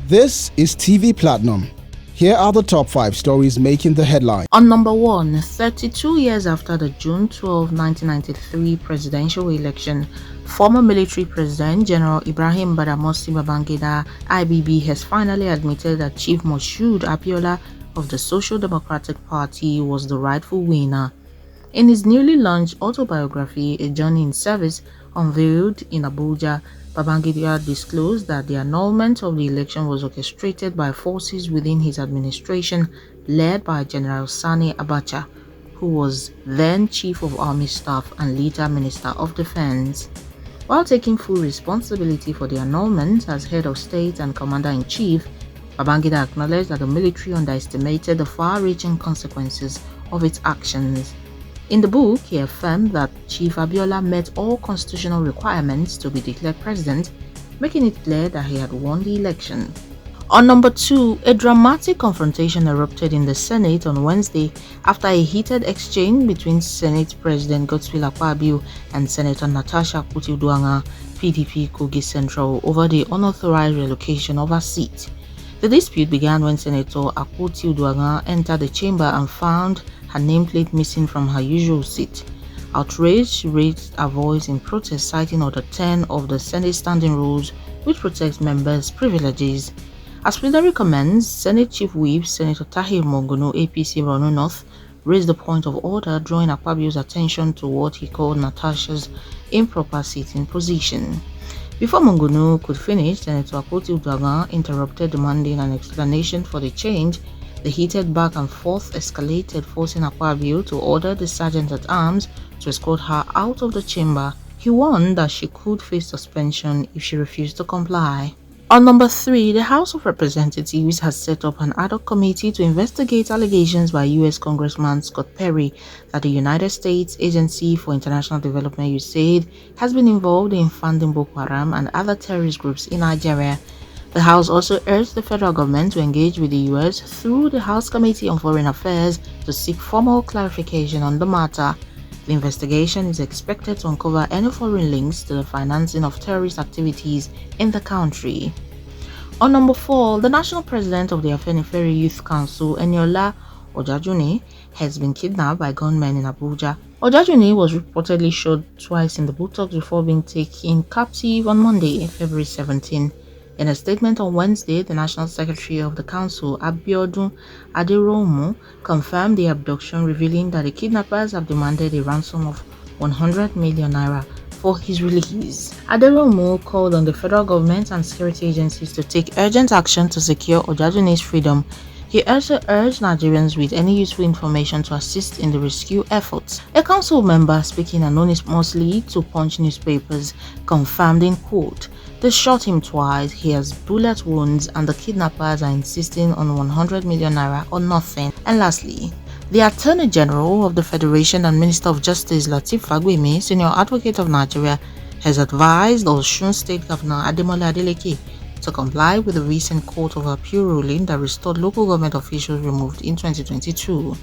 This is TV Platinum. Here are the top 5 stories making the headline. On number 1, 32 years after the June 12, 1993 presidential election, former military president General Ibrahim Badamasi Babangida IBB has finally admitted that Chief Moshood Abiola of the Social Democratic Party was the rightful winner. In his newly launched autobiography, A Journey in Service, unveiled in Abuja, Babangida disclosed that the annulment of the election was orchestrated by forces within his administration led by General Sani Abacha, who was then Chief of Army Staff and later Minister of Defense. While taking full responsibility for the annulment as head of state and commander-in-chief, Babangida acknowledged that the military underestimated the far-reaching consequences of its actions. In the book, he affirmed that Chief Abiola met all constitutional requirements to be declared president, making it clear that he had won the election. On number 2, a dramatic confrontation erupted in the Senate on Wednesday after a heated exchange between Senate President Godswill Akpabio and Senator Natasha Akpoti-Uduaghan, PDP Kogi Central, over the unauthorized relocation of her seat. The dispute began when Senator Akpoti-Uduaghan entered the chamber and found her nameplate missing from her usual seat. Outraged, she raised her voice in protest, citing Order 10 of the Senate Standing Rules, which protects members' privileges. As plenary commenced, Senate Chief Whip Senator Tahir Mongono, APC Borno North, raised the point of order, drawing Akpabio's attention to what he called Natasha's improper sitting position. Before Mongono could finish, Senator Akpoti-Uduaghan interrupted, demanding an explanation for the change. The heated back and forth escalated, forcing Akpabio to order the sergeant-at-arms to escort her out of the chamber. He warned that she could face suspension if she refused to comply. On number 3, the House of Representatives has set up an ad hoc committee to investigate allegations by U.S. Congressman Scott Perry that the United States Agency for International Development (USAID) has been involved in funding Boko Haram and other terrorist groups in Nigeria. The House also urged the federal government to engage with the U.S. through the House Committee on Foreign Affairs to seek formal clarification on the matter. The investigation is expected to uncover any foreign links to the financing of terrorist activities in the country. On number 4, the national president of the Afenifere Youth Council, Eniola Ojajuni, has been kidnapped by gunmen in Abuja. Ojajuni was reportedly shot twice in the buttocks before being taken captive on Monday, February 17. In a statement on Wednesday, the National Secretary of the Council, Abiodun Aderounmu, confirmed the abduction, revealing that the kidnappers have demanded a ransom of 100 million naira for his release. Aderounmu called on the federal government and security agencies to take urgent action to secure Ojajuni's freedom. He also urged Nigerians with any useful information to assist in the rescue efforts. A council member speaking anonymously to Punch newspapers confirmed in quote, "They shot him twice, he has bullet wounds, and the kidnappers are insisting on 100 million naira or nothing." And lastly, the Attorney General of the Federation and Minister of Justice Lateef Fagbemi, Senior Advocate of Nigeria, has advised Osun State Governor Adeleke to comply with the recent Court of Appeal ruling that restored local government officials removed in 2022.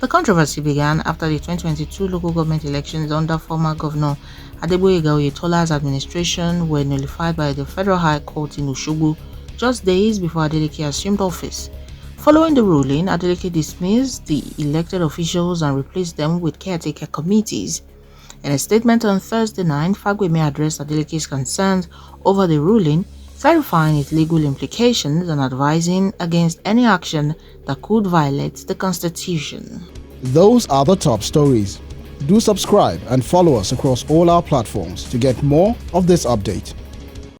The controversy began after the 2022 local government elections under former Governor Adeboyega Oyetola's administration were nullified by the Federal High Court in Osogbo just days before Adeleke assumed office. Following the ruling, Adeleke dismissed the elected officials and replaced them with caretaker committees. In a statement on Thursday night, Fagbemi addressed Adeleke's concerns over the ruling, clarifying its legal implications and advising against any action that could violate the Constitution. Those are the top stories. Do subscribe and follow us across all our platforms to get more of this update.